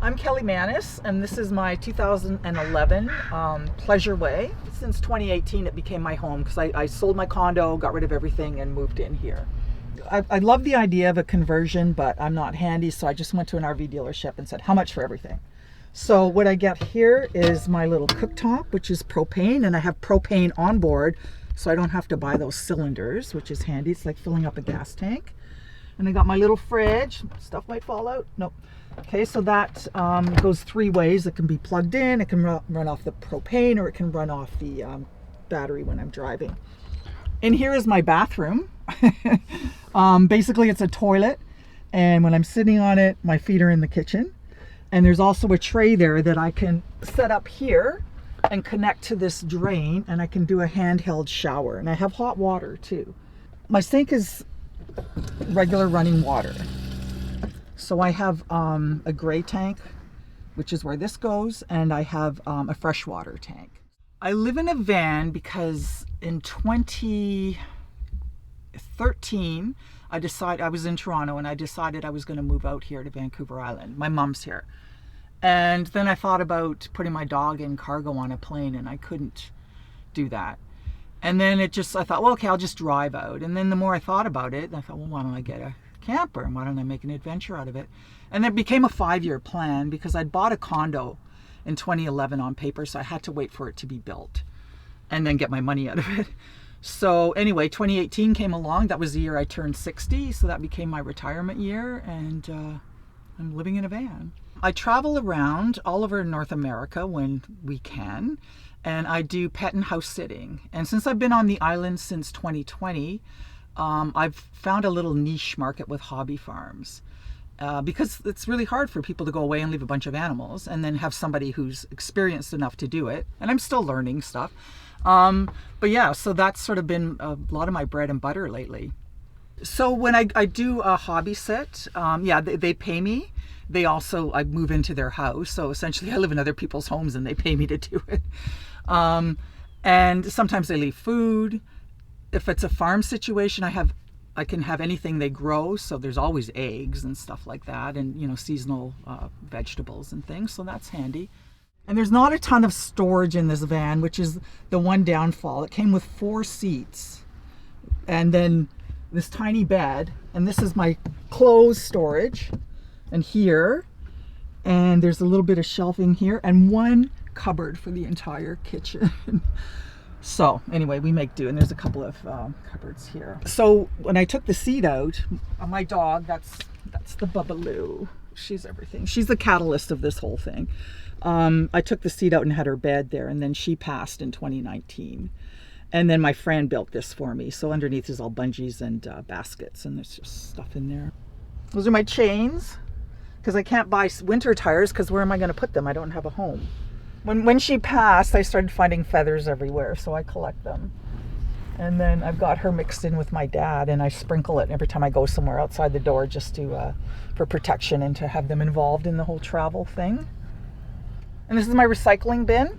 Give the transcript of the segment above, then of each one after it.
I'm Kelly Manis, and this is my 2011 Pleasure Way. Since 2018, it became my home because I sold my condo, got rid of everything, and moved in here. I love the idea of a conversion, but I'm not handy, so I just went to an RV dealership and said, how much for everything? So what I get here is my little cooktop, which is propane, and I have propane on board, so I don't have to buy those cylinders, which is handy. It's like filling up a gas tank. And I got my little fridge. Stuff might fall out. Nope. Okay, so that goes three ways. It can be plugged in, it can run off the propane, or it can run off the battery when I'm driving. And here is my bathroom. Basically, it's a toilet, and when I'm sitting on it, my feet are in the kitchen. And there's also a tray there that I can set up here and connect to this drain, and I can do a handheld shower. And I have hot water too. My sink is regular running water. So I have a gray tank, which is where this goes, and I have a freshwater tank. I live in a van because in 2013, I was in Toronto, and I decided I was going to move out here to Vancouver Island. My mom's here. And then I thought about putting my dog in cargo on a plane, and I couldn't do that. And then I thought, well, okay, I'll just drive out. And then the more I thought about it, I thought, well, why don't I get a camper, and why don't I make an adventure out of it? And it became a 5-year plan because I'd bought a condo in 2011 on paper, so I had to wait for it to be built and then get my money out of it. So anyway, 2018 came along. That was the year I turned 60, so that became my retirement year, and I'm living in a van. I travel around all over North America when we can, and I do pet and house sitting. And since I've been on the island since 2020, I've found a little niche market with hobby farms because it's really hard for people to go away and leave a bunch of animals and then have somebody who's experienced enough to do it. And I'm still learning stuff. But yeah, so that's sort of been a lot of my bread and butter lately. So when I do a hobby sit, yeah, they pay me. I move into their house. So essentially I live in other people's homes and they pay me to do it. And sometimes they leave food. If it's a farm situation, I can have anything they grow. So there's always eggs and stuff like that, and seasonal vegetables and things. So that's handy. And there's not a ton of storage in this van, which is the one downfall. It came with 4 seats and then this tiny bed, and this is my clothes storage, and here, and there's a little bit of shelving here, and one cupboard for the entire kitchen. So anyway, we make do, and there's a couple of cupboards here. So when I took the seat out, my dog, that's the Bubbaloo. She's everything. She's the catalyst of this whole thing. I took the seat out and had her bed there, and then she passed in 2019. And then my friend built this for me. So underneath is all bungees and baskets, and there's just stuff in there. Those are my chains, because I can't buy winter tires, because where am I going to put them? I don't have a home. When she passed, I started finding feathers everywhere, so I collect them. And then I've got her mixed in with my dad, and I sprinkle it every time I go somewhere outside the door, just to for protection and to have them involved in the whole travel thing. And this is my recycling bin.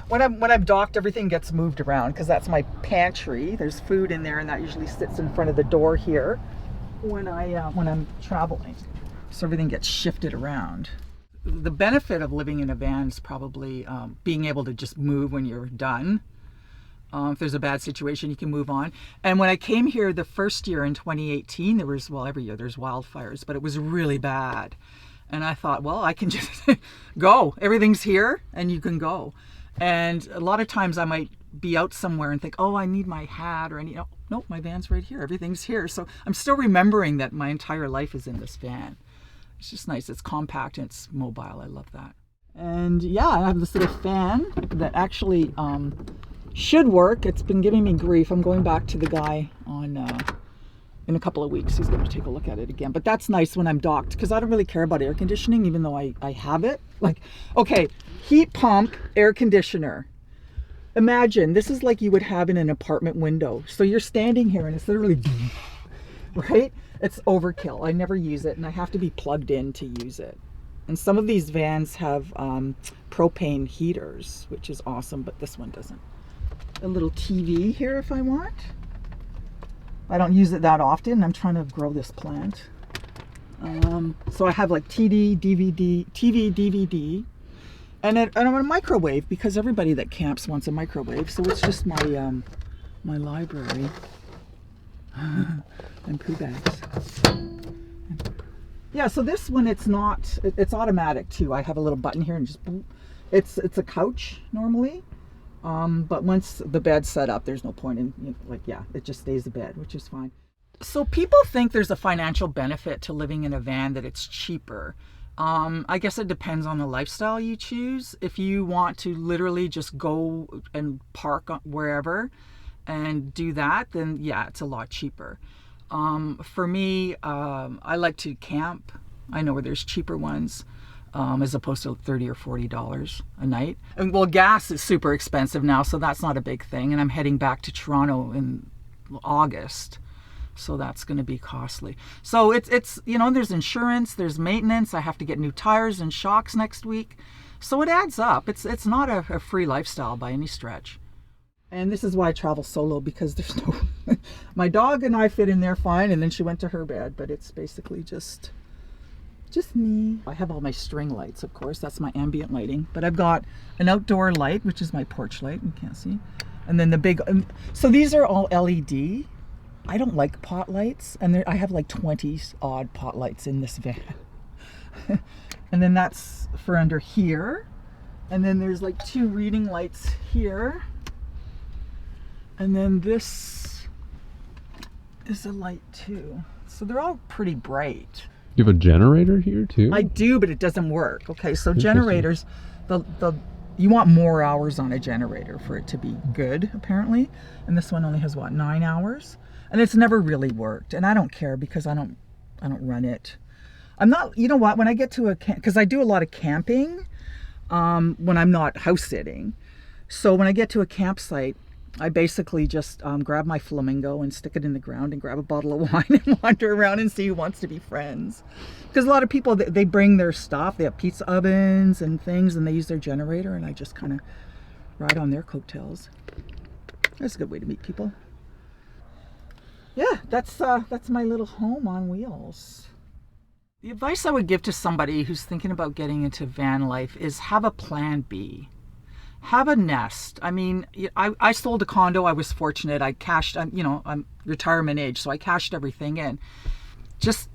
When I'm docked, everything gets moved around because that's my pantry. There's food in there, and that usually sits in front of the door here when I'm traveling. So everything gets shifted around. The benefit of living in a van is probably being able to just move when you're done. If there's a bad situation, you can move on. And when I came here the first year in 2018, every year there's wildfires, but it was really bad. And I thought, well, I can just go. Everything's here and you can go. And a lot of times I might be out somewhere and think, oh, I need my hat or nope, my van's right here. Everything's here. So I'm still remembering that my entire life is in this van. It's just nice. It's compact and it's mobile. I love that. And yeah, I have this little fan that actually should work. It's been giving me grief. I'm going back to the guy in a couple of weeks. He's going to take a look at it again. But that's nice when I'm docked, because I don't really care about air conditioning, even though I have it. Like, okay, heat pump, air conditioner. Imagine, this is like you would have in an apartment window. So you're standing here and it's literally, right? It's overkill. I never use it, and I have to be plugged in to use it. And some of these vans have propane heaters, which is awesome, but this one doesn't. A little TV here if I want. I don't use it that often. I'm trying to grow this plant. So I have like TV, DVD, and a microwave because everybody that camps wants a microwave. So it's just my library and poo bags. Yeah, so this one, it's automatic too. I have a little button here and just boom. It's a couch normally, but once the bed's set up, there's no point in, it just stays a bed, which is fine. So people think there's a financial benefit to living in a van, that it's cheaper. I guess it depends on the lifestyle you choose. If you want to literally just go and park wherever and do that, then yeah, it's a lot cheaper. For me, I like to camp. I know where there's cheaper ones, as opposed to $30 or $40 a night. And well, gas is super expensive now, so that's not a big thing. And I'm heading back to Toronto in August, so that's going to be costly. So it's there's insurance, there's maintenance. I have to get new tires and shocks next week, so it adds up. It's not a free lifestyle by any stretch. And this is why I travel solo, because there's no my dog and I fit in there fine, and then she went to her bed, but it's basically just me. I have all my string lights, of course. That's my ambient lighting, but I've got an outdoor light, which is my porch light, you can't see, and then the big so these are all LED. I don't like pot lights, and I have like 20 odd pot lights in this van. And then that's for under here, and then there's like 2 reading lights here. And then this is a light too. So they're all pretty bright. You have a generator here too? I do, but it doesn't work. Okay, so generators, you want more hours on a generator for it to be good, apparently. And this one only has, what, 9 hours? And it's never really worked. And I don't care because I don't run it. I'm not, you know what, when I get to because I do a lot of camping when I'm not house sitting. So when I get to a campsite, I basically just grab my flamingo and stick it in the ground and grab a bottle of wine and wander around and see who wants to be friends. Because a lot of people, they bring their stuff. They have pizza ovens and things, and they use their generator, and I just kind of ride on their coattails. That's a good way to meet people. Yeah, that's my little home on wheels. The advice I would give to somebody who's thinking about getting into van life is have a plan B. Have a nest. I mean, I sold a condo. I was fortunate. I cashed, I'm retirement age, so I cashed everything in. Just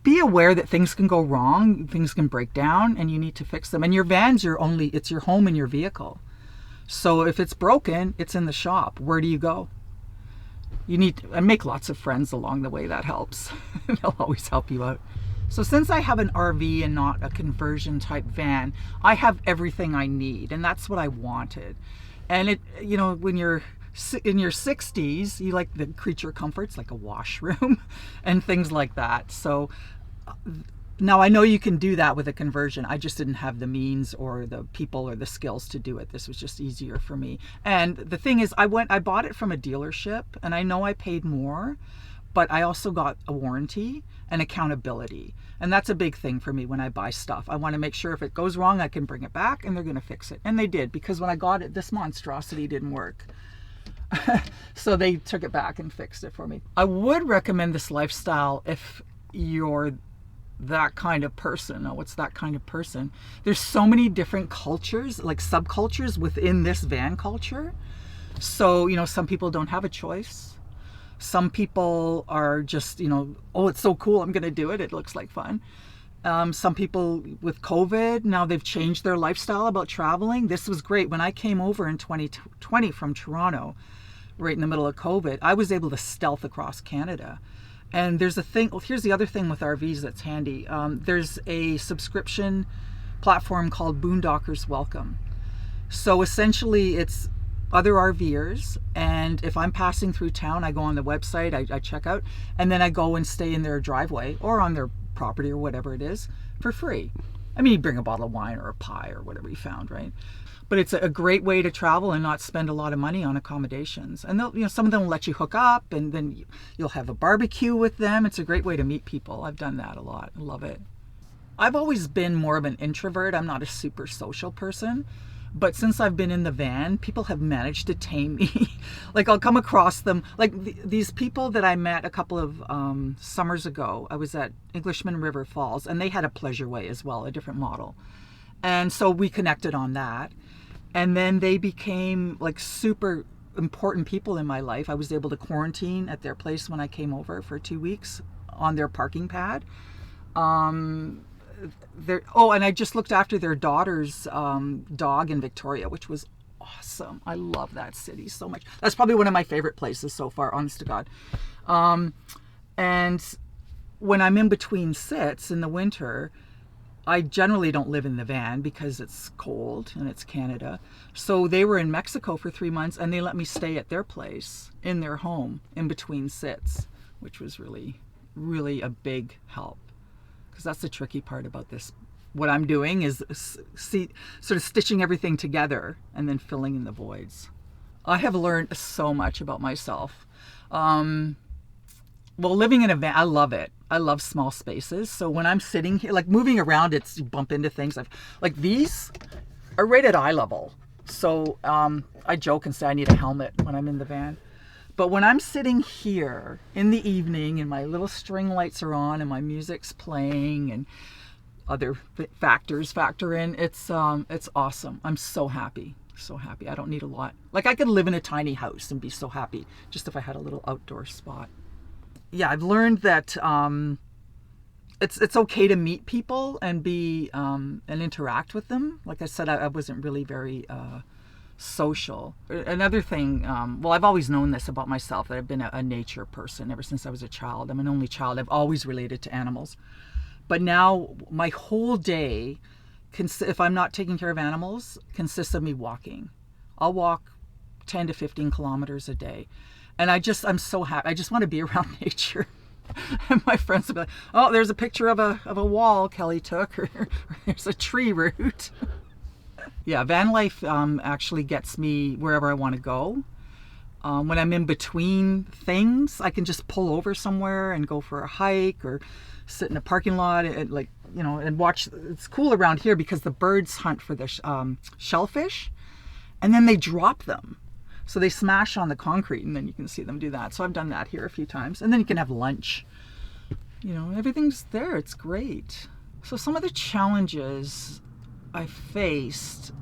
be aware that things can go wrong, things can break down, and you need to fix them. And your van's it's your home and your vehicle. So if it's broken, it's in the shop. Where do you go? You need to make lots of friends along the way. That helps. They'll always help you out. So since I have an RV and not a conversion type van, I have everything I need, and that's what I wanted. And when you're in your 60s, you like the creature comforts like a washroom and things like that. So now I know you can do that with a conversion. I just didn't have the means or the people or the skills to do it. This was just easier for me. And the thing is, I bought it from a dealership, and I know I paid more, but I also got a warranty and accountability. And that's a big thing for me when I buy stuff. I want to make sure if it goes wrong, I can bring it back and they're going to fix it. And they did, because when I got it, this monstrosity didn't work. So they took it back and fixed it for me. I would recommend this lifestyle if you're that kind of person. Now, what's that kind of person? There's so many different cultures, like subcultures within this van culture. So, some people don't have a choice. Some people are just, oh, it's so cool, I'm going to do it. It looks like fun. Some people with COVID, now they've changed their lifestyle about traveling. This was great. When I came over in 2020 from Toronto, right in the middle of COVID, I was able to stealth across Canada. And there's a thing, here's the other thing with RVs that's handy. There's a subscription platform called Boondockers Welcome. So essentially it's other RVers, and if I'm passing through town, I go on the website, I check out, and then I go and stay in their driveway or on their property or whatever it is for free. I mean, you bring a bottle of wine or a pie or whatever you found, right? But it's a great way to travel and not spend a lot of money on accommodations. And some of them will let you hook up, and then you'll have a barbecue with them. It's a great way to meet people. I've done that a lot. I love it. I've always been more of an introvert. I'm not a super social person. But since I've been in the van, people have managed to tame me. Like I'll come across them, like these people that I met a couple of summers ago. I was at Englishman River Falls, and they had a Pleasure Way as well, a different model. And so we connected on that. And then they became like super important people in my life. I was able to quarantine at their place when I came over for 2 weeks on their parking pad. And I just looked after their daughter's dog in Victoria, which was awesome. I love that city so much. That's probably one of my favorite places so far, honest to God. And when I'm in between sits in the winter, I generally don't live in the van because it's cold and it's Canada. So they were in Mexico for 3 months, and they let me stay at their place in their home in between sits, which was really, really a big help. Because that's the tricky part about this. What I'm doing is sort of stitching everything together and then filling in the voids. I have learned so much about myself. Well, living in a van, I love it. I love small spaces. So when I'm sitting here, like moving around, you bump into things. Like these are right at eye level. So I joke and say I need a helmet when I'm in the van. But when I'm sitting here in the evening and my little string lights are on and my music's playing and other factors factor in, it's awesome. I'm so happy. So happy. I don't need a lot. Like I could live in a tiny house and be so happy just if I had a little outdoor spot. Yeah, I've learned that it's okay to meet people and be and interact with them. Like I said, I wasn't really very social. Another thing, well, I've always known this about myself, that I've been a nature person ever since I was a child. I'm an only child. I've always related to animals. But now my whole day, if I'm not taking care of animals, consists of me walking. I'll walk 10 to 15 kilometers a day. And I'm so happy. I just want to be around nature. And my friends will be like, oh, there's a picture of a wall Kelly took, or there's a tree root. Yeah, van life actually gets me wherever I want to go. When I'm in between things, I can just pull over somewhere and go for a hike or sit in a parking lot and and watch. It's cool around here because the birds hunt for the shellfish, and then they drop them. So they smash on the concrete, and then you can see them do that. So I've done that here a few times. And then you can have lunch. Everything's there. It's great. So some of the challenges I faced,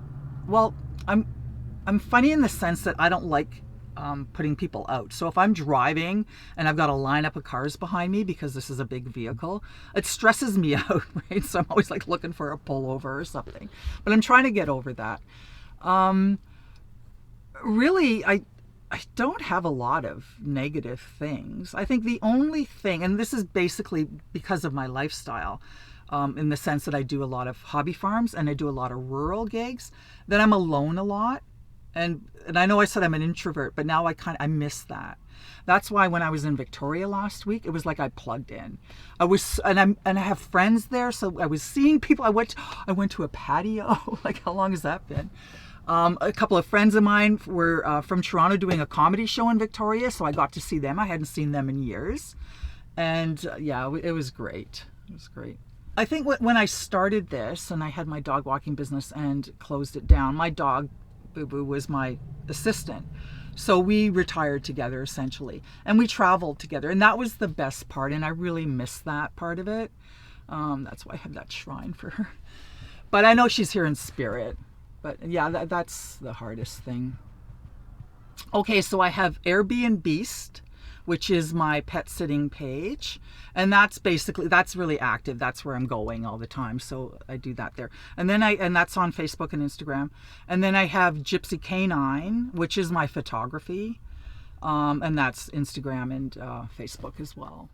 well, I'm funny in the sense that I don't like putting people out. So if I'm driving and I've got a lineup of cars behind me because this is a big vehicle, it stresses me out, right? So I'm always like looking for a pullover or something. But I'm trying to get over that. Really, I don't have a lot of negative things. I think the only thing, and this is basically because of my lifestyle, in the sense that I do a lot of hobby farms and I do a lot of rural gigs, that I'm alone a lot. And I know I said I'm an introvert, but now I miss that. That's why when I was in Victoria last week, it was like I plugged in. I have friends there, so I was seeing people. I went to a patio. Like, how long has that been? A couple of friends of mine were from Toronto doing a comedy show in Victoria, so I got to see them. I hadn't seen them in years. And yeah, it was great. It was great. I think when I started this and I had my dog walking business and closed it down, my dog, Boo Boo, was my assistant. So we retired together essentially, and we traveled together, and that was the best part, and I really miss that part of it. That's why I have that shrine for her. But I know she's here in spirit. But yeah, that's the hardest thing. Okay, so I have Airbnb, which is my pet sitting page. And that's really active. That's where I'm going all the time. So I do that there. And that's on Facebook and Instagram. And then I have Gypsy Canine, which is my photography. And that's Instagram and Facebook as well.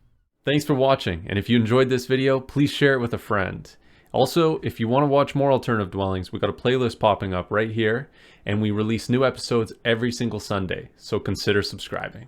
Thanks for watching. And if you enjoyed this video, please share it with a friend. Also, if you want to watch more alternative dwellings, we've got a playlist popping up right here, and we release new episodes every single Sunday, so consider subscribing.